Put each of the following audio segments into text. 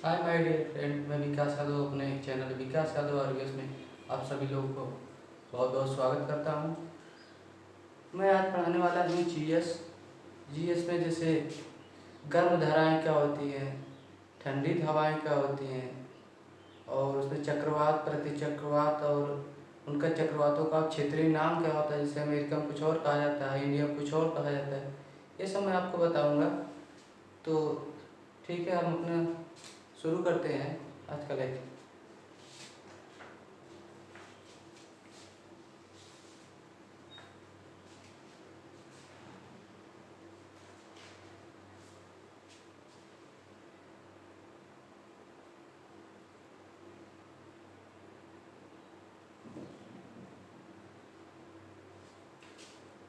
Hi my dear friend, मैं विकास यादव अपने एक चैनल विकास यादव आरोग्य में आप सभी लोगों को बहुत बहुत स्वागत करता हूँ। मैं आज पढ़ाने वाला हूँ जीएस। जीएस में जैसे गर्म धाराएं क्या होती हैं, ठंडी हवाएं क्या होती हैं, और उसमें चक्रवात, प्रतिचक्रवात और उनका चक्रवातों का क्षेत्रीय नाम क्या होता है, जैसे अमेरिका में कुछ और कहा जाता है, इंडिया में कुछ और कहा जाता है। ये सब मैं आपको बताऊँगा। तो ठीक है, हम अपना शुरू करते हैं आज का लेक्चर।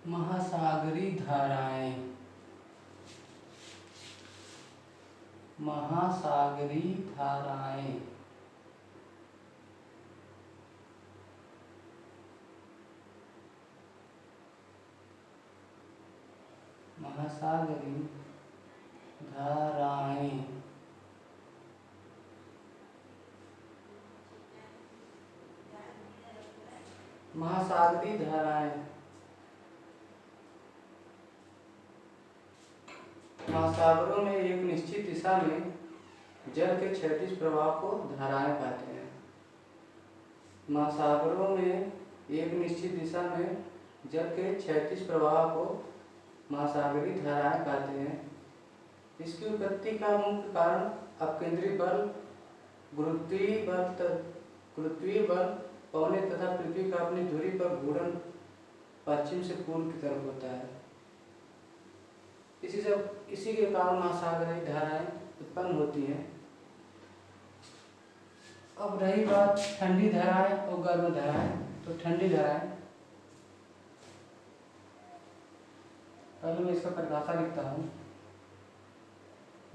महासागरी धाराएं। महासागरी धाराएं महासागरी धाराएं महासागरी धाराएं महासागरों में एक निश्चित दिशा में जल के क्षैतिज प्रवाह को धाराएं कहते हैं। महासागरों में एक निश्चित दिशा में जल के क्षैतिज प्रवाह को महासागरी धाराएं कहते हैं। इसकी उत्पत्ति का मुख्य कारण अपकेंद्री बल, गुरुत्वीय बल, पौने तथा पृथ्वी का अपनी धुरी पर घूर्णन पश्चिम से पूर्व की तरफ होता है। इसी के कारण महासागरीय धाराएं उत्पन्न होती हैं। अब रही बात ठंडी धाराएं और गर्म धाराएं। तो ठंडी धाराएं, पहले मैं इसका परिभाषा लिखता हूँ।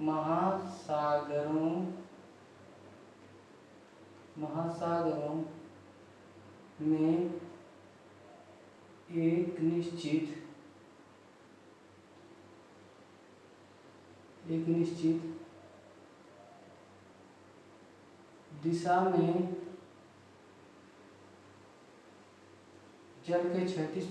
महासागरों में एक निश्चित दिशा में जल के क्षैतिज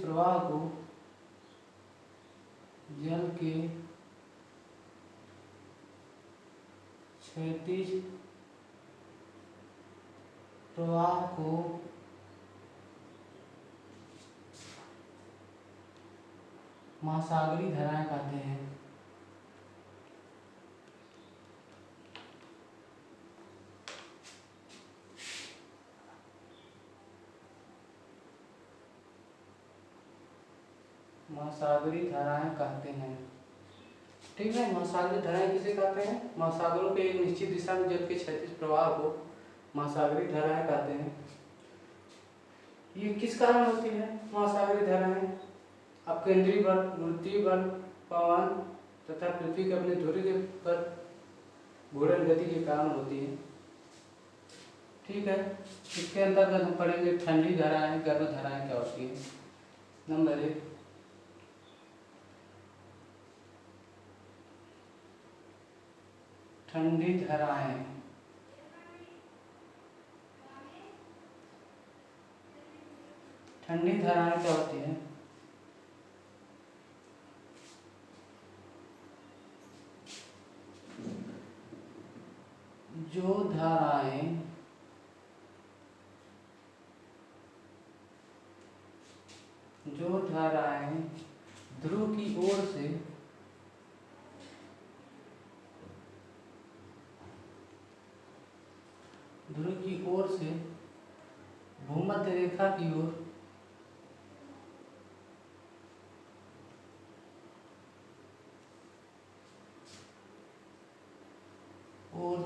प्रवाह को महासागरी धाराएं कहते हैं। महासागरी धाराएं कहते हैं। ठीक है, महासागरी धाराएं किसे कहते हैं? महासागरों के एक निश्चित दिशा में जल के क्षैतिज प्रवाह को महासागरी धाराएं कहते हैं। ये किस कारण होती है महासागरी धाराएं? अपकेंद्री बल, गुरुत्वीय बल, पवन तथा पृथ्वी के अपने धुरी के पर घूर्णन गति के कारण होती है। ठीक है, इसके अंतर्गत हम पढ़ेंगे ठंडी धाराएं, गर्म धाराएं क्या होती है। नंबर 1, ठंडी धाराएं। ठंडी धाराएं क्या होती है? जो धाराएं ध्रुव की ओर से भूमध्य रेखा की ओर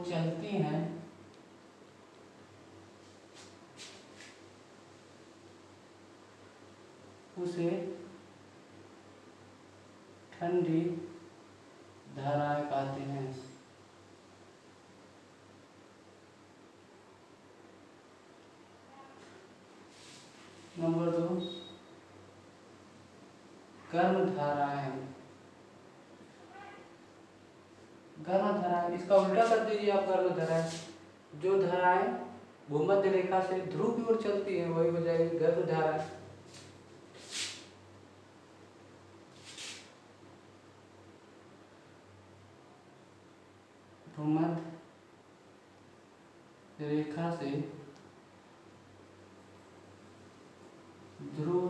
चलती हैं, उसे ठंडी धाराएं कहते हैं। नंबर 2, गर्म धाराएं। गर्म धाराएं, इसका उल्टा कर दीजिए आप। गर्म धाराएं, जो धाराएं भूमध्य रेखा से ध्रुव की ओर चलती हैं वही हो जाएगी गर्म धाराएं। भूमध्य रेखा से ध्रुव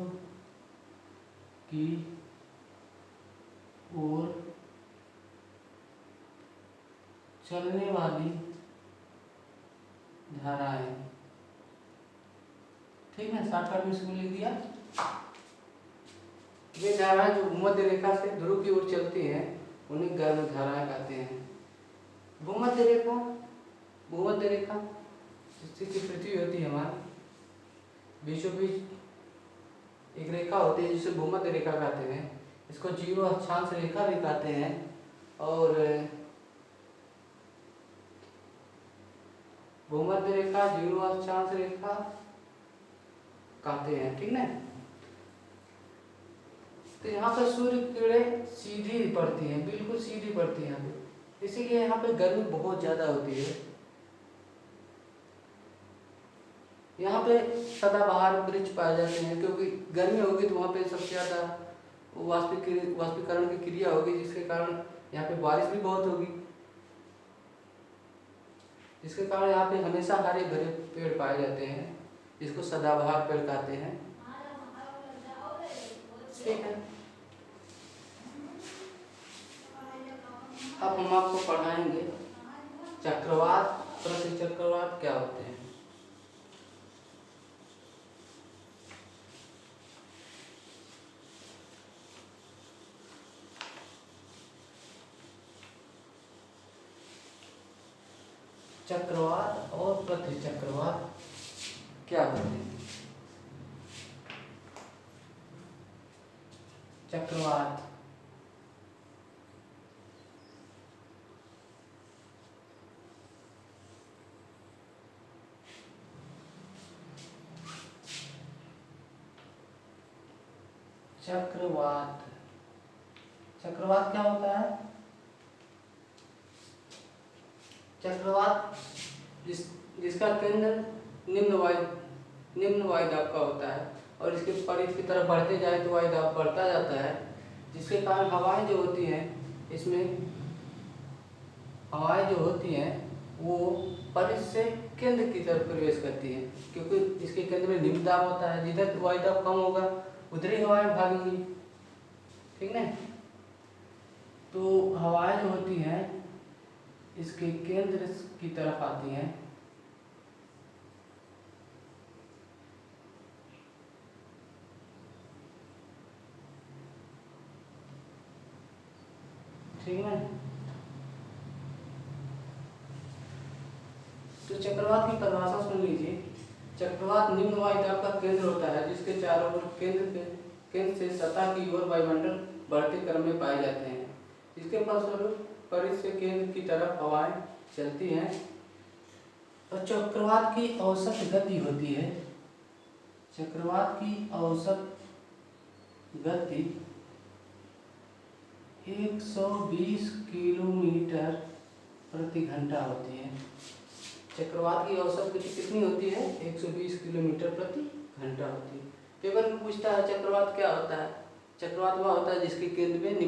की ओर चलने वाली धाराएं, ठीक है, शॉर्टकट में इसको लिख दिया। वे धाराएं जो भूमध्य रेखा से ध्रुव की ओर चलती हैं उन्हें गर्म धाराएं कहते हैं। भूमध्य रेखा, भूमध्य रेखा जिसकी पृथ्वी होती है हमारी, बीचों बीच एक रेखा होती है जिसे भूमध्य रेखा कहते हैं। इसको जीरो अक्षांश रेखा भी कहते हैं और भूमध्य रेखा जीरो अक्षांश रेखा कहते हैं, ठीक ना। तो यहाँ पर सूर्य किरणें सीधी पड़ती हैं, बिल्कुल सीधी पड़ती हैं यहाँ पे, इसीलिए यहाँ पे गर्मी बहुत ज्यादा होती है। यहाँ पे सदाबहार वृक्ष पाए जाते हैं क्योंकि गर्मी होगी तो वहाँ पे सबसे ज्यादा वाष्पीकरण की क्रिया होगी, जिसके कारण यहाँ पे बारिश भी बहुत होगी, जिसके कारण यहाँ पे हमेशा हरे भरे पेड़ पाए जाते हैं, जिसको सदाबहार पेड़ कहते हैं, ठीक है। अब हम आपको पढ़ाएंगे चक्रवात, प्रतिचक्रवात क्या होते हैं। चक्रवात और प्रतिचक्रवात क्या होते हैं। चक्रवात चक्रवात चक्रवात क्या होता है। चक्रवात जिसका केंद्र निम्न वायुदाब का होता है और इसके परिधि की तरफ बढ़ते जाए तो वायुदाब बढ़ता जाता है, जिसके कारण हवाएं जो होती हैं इसमें हवाएं जो होती हैं वो परिधि से केंद्र की तरफ प्रवेश करती हैं, क्योंकि इसके केंद्र में निम्न दाब होता है, जिधर वायुदाब कम होगा उधर ही हवाएं भागेंगी, ठीक है। तो हवाएं जो होती हैं इसके केंद्र की तरफ आती हैं, ठीक है। तो चक्रवात की परिभाषा सुन लीजिए। चक्रवात निम्न वायुदाब का केंद्र होता है जिसके चारों ओर केंद्र से सतह की ओर वायुमंडल बढ़ते क्रम में पाए जाते हैं, इसके फलस्वरूप परिधि से केंद्र की तरफ हवाएं चलती हैं और चक्रवात की औसत गति होती है। चक्रवात की औसत गति 120 किलोमीटर प्रति घंटा होती है। चक्रवात की औसत गति कितनी होती है? 120 किलोमीटर प्रति घंटा होती है। पेपर में पूछता है चक्रवात क्या होता है। चक्रवात वह होता है जिसके केंद्र में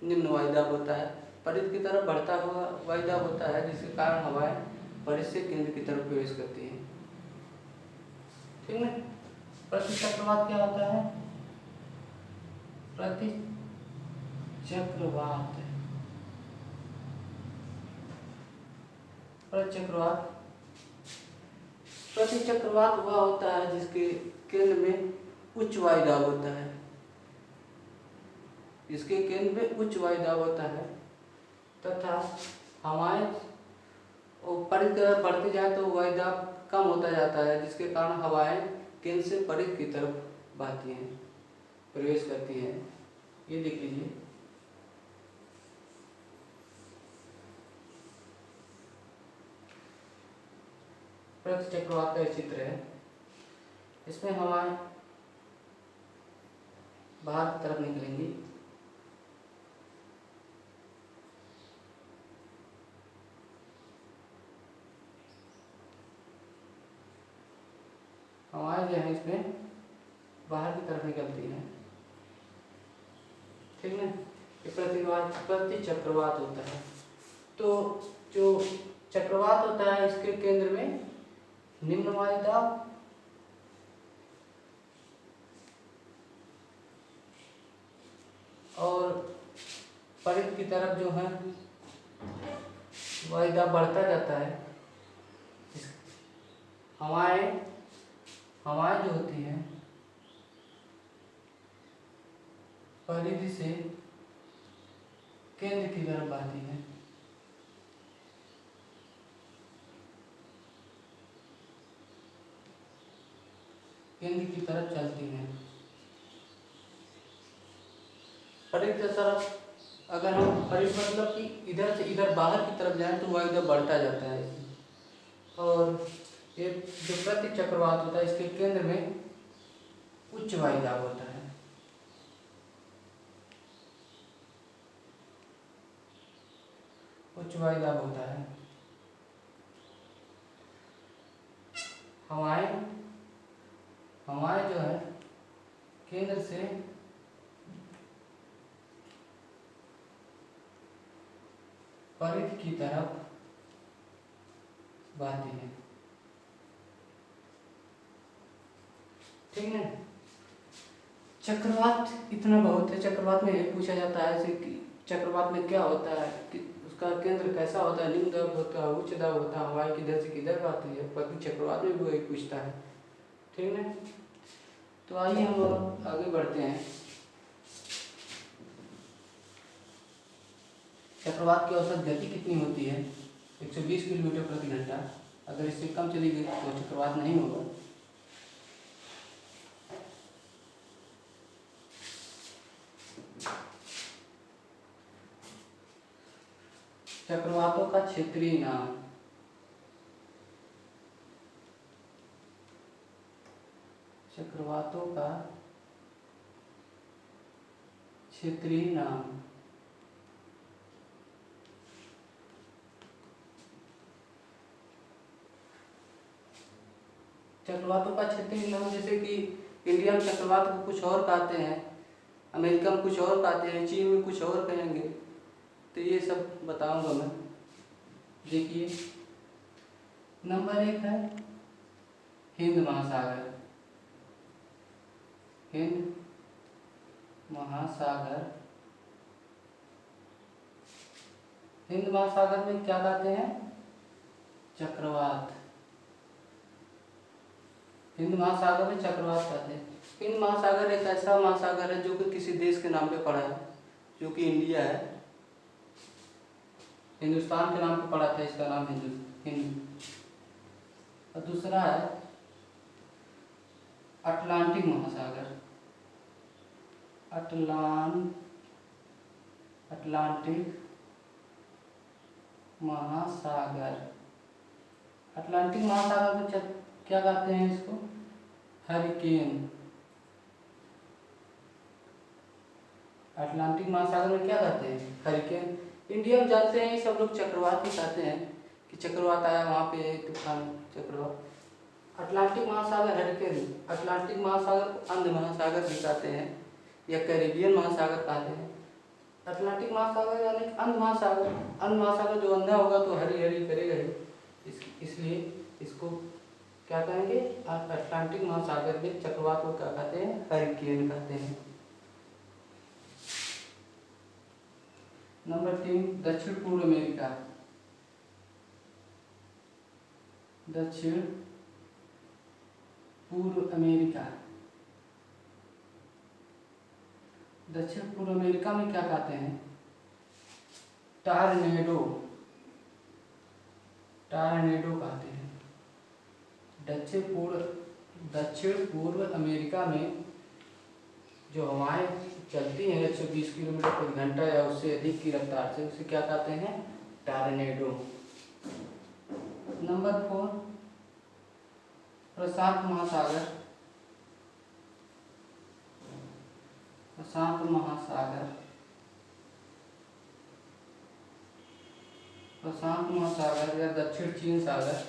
निम्न वायुदाब होता है, परिधि की तरफ बढ़ता हुआ वायुदाब होता है, जिसके कारण हवाएं परिधि से केंद्र की तरफ प्रवेश करती हैं, ठीक है। प्रतिचक्रवात क्या होता है? प्रतिचक्रवात प्रतिचक्रवात वह होता है जिसके केंद्र में उच्च वायुदाब होता है, इसके केंद्र में उच्च वायुदाब होता है तथा हवाएं परिधि की तरफ बढ़ती जाए तो वायुदाब कम होता जाता है, जिसके कारण हवाएं केंद्र से परिधि की तरफ बहती हैं, प्रवेश करती हैं। ये देख लीजिए। प्रतिचक्रवात का चित्र है, इसमें हवाएं बाहर की तरफ निकलेंगी हवाएं जो हैं इसमें बाहर की तरफ निकलती हैं, ठीक ना। ये प्रति चक्रवात होता है। तो जो चक्रवात होता है इसके केंद्र में निम्न वायुदाब और परिध की तरफ जो है वायुदाब बढ़ता जाता है। हवाएं हवाएं जो होती हैं परिधि से केंद्र की तरफ बहती हैं। केंद्र की तरफ चलती हैं। परिध की तरफ अगर हम परिध मतलब कि इधर से इधर बाहर की तरफ जाएं तो वायुदाब बढ़ता जाता है। और ये जो प्रति चक्रवात होता है इसके केंद्र में उच्च वायुदाब होता है। उच्च वायुदाब होता है। हवाएं हवाएं जो है केंद्र से परिध की तरफ बहती है, ठीक है। चक्रवात इतना बहुत है। चक्रवात में एक पूछा जाता है ऐसे कि चक्रवात में क्या होता है, कि उसका केंद्र कैसा होता है, निम्न दाब होता है, उच्च दाब होता है, हवाएं किधर से किधर बहती है। प्रति चक्रवात में भी वही पूछता है, ठीक है। तो आइए हम आगे बढ़ते हैं। चक्रवात की औसत गति कितनी होती है? 120 किलोमीटर प्रति घंटा। अगर इससे कम चली गई तो चक्रवात नहीं होगा। चक्रवातों का क्षेत्रीय नाम। चक्रवातों का क्षेत्रीय नाम। चक्रवातों का क्षेत्रीय नाम जैसे कि इंडिया में चक्रवात को कुछ और कहते हैं, अमेरिका में कुछ और कहते हैं, चीन में कुछ और कहेंगे। तो ये सब बताऊंगा मैं। देखिए, नंबर 1 है हिंद महासागर। हिंद महासागर। हिंद महासागर में क्या कहते हैं? चक्रवात। हिंद महासागर में चक्रवात कहते हैं। हिंद महासागर एक ऐसा महासागर है जो कि किसी देश के नाम पे पड़ा है, जो कि इंडिया है। हिंदुस्तान के नाम पे पड़ा था, इसका नाम हिंद। और दूसरा है अटलांटिक महासागर। अटलांटिक महासागर। अटलांटिक महासागर में क्या कहते हैं इसको? हरिकेन। अटलांटिक महासागर में क्या कहते हैं? हरिकेन। इंडिया में जानते हैं सब लोग चक्रवात ही कहते हैं कि चक्रवात आया वहाँ पे तूफान चक्रवात। अटलांटिक महासागर हरिकेन। अटलांटिक महासागर को अंध महासागर भी कहते हैं या कैरिबियन महासागर कहते हैं। अटलांटिक महासागर यानी अंध महासागर। अंध महासागर जो अंधा होगा तो हरी हरी करेगा ही, इसलिए इसको क्या कहेंगे? अटलांटिक महासागर में चक्रवात को क्या कहते हैं? हरिकेन कहते हैं। नंबर 3 दक्षिण पूर्व अमेरिका। दक्षिण पूर्व अमेरिका। दक्षिण पूर्व अमेरिका में क्या कहते हैं? टॉर्नेडो। टॉर्नेडो कहते हैं। दक्षिण पूर्व अमेरिका में जो हवाएं चलती हैं 120 किलोमीटर प्रति घंटा या उससे अधिक की रफ्तार से, उसे क्या कहते हैं? टॉर्नेडो। नंबर 4 प्रशांत महासागर। प्रशांत महासागर। प्रशांत महासागर या दक्षिण चीन सागर।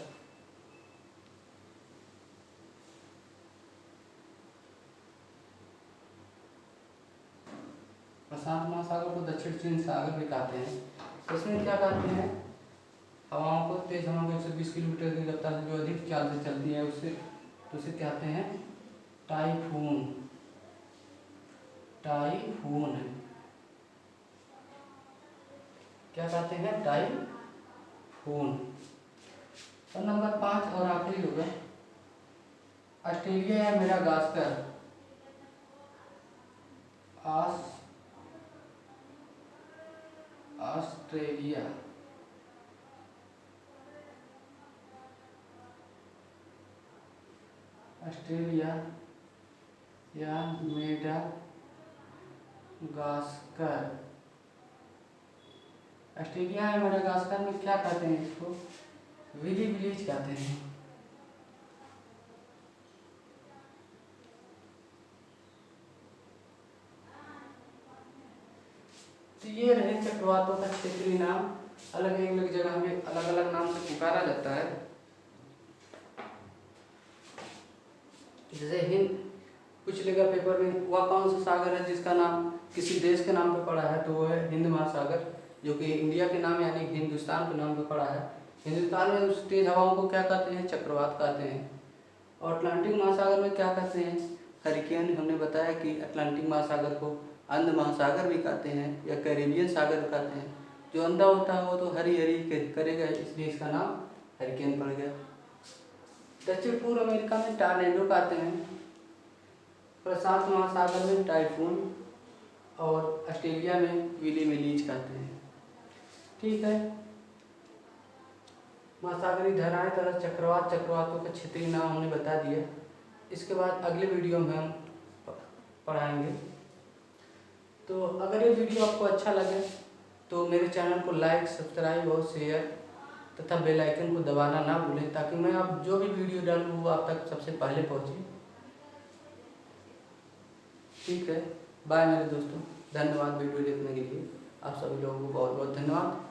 प्रशांत महासागर को दक्षिण चीन सागर भी कहते हैं। इसमें क्या कहते हैं, हवाओं को, तेज हवाओं को 120 किलोमीटर की रफ्तार से जो अधिक चाल से चलती है उससे, तो उसे कहते हैं टाइफून। टाइफून क्या कहते हैं, टाइफून। और नंबर 5 और आखिरी होगा, ऑस्ट्रेलिया या मेडागास्कर। ऑस्ट्रेलिया ऑस्ट्रेलिया या मेडागास्कर। ऑस्ट्रेलिया या मेडागास्कर में क्या कहते हैं, इसको विली विलीज कहते हैं। तो ये रहे चक्रवातों का क्षेत्रीय नाम। अलग अलग जगह में अलग अलग नाम से पुकारा जाता है। जैसे हिंद, पिछले का पेपर में वह कौन सा सागर है जिसका नाम किसी देश के नाम पे पड़ा है, तो वो है हिंद महासागर, जो कि इंडिया के नाम यानी हिंदुस्तान के नाम पे पड़ा है। हिंदुस्तान में उस तेज हवाओं को क्या कहते हैं, चक्रवात कहते हैं। और अटलांटिक महासागर में क्या कहते हैं, हरिकेन। हमने बताया कि अटलांटिक महासागर को अंध महासागर भी कहते हैं या कैरेबियन सागर कहते हैं। जो अंधा होता है वो तो हरी हरी करेगा, इसलिए इसका नाम हरिकेन पड़ गया। दक्षिण पूर्व अमेरिका में टॉर्नेडो कहते हैं, प्रशांत महासागर में टाइफून और ऑस्ट्रेलिया में विली विलीज कहते हैं। ठीक है, महासागरीय धाराएं तथा चक्रवात, चक्रवातों का क्षेत्रीय नाम हमने बता दिया। इसके बाद अगले वीडियो में हम पढ़ाएंगे। तो अगर ये वीडियो आपको अच्छा लगे तो मेरे चैनल को लाइक, सब्सक्राइब और शेयर तथा बेल आइकन को दबाना ना भूलें, ताकि मैं आप जो भी वीडियो डालूँ वो आप तक सबसे पहले पहुँचे। ठीक है, बाय मेरे दोस्तों, धन्यवाद वीडियो देखने के लिए। आप सभी लोगों को बहुत बहुत धन्यवाद।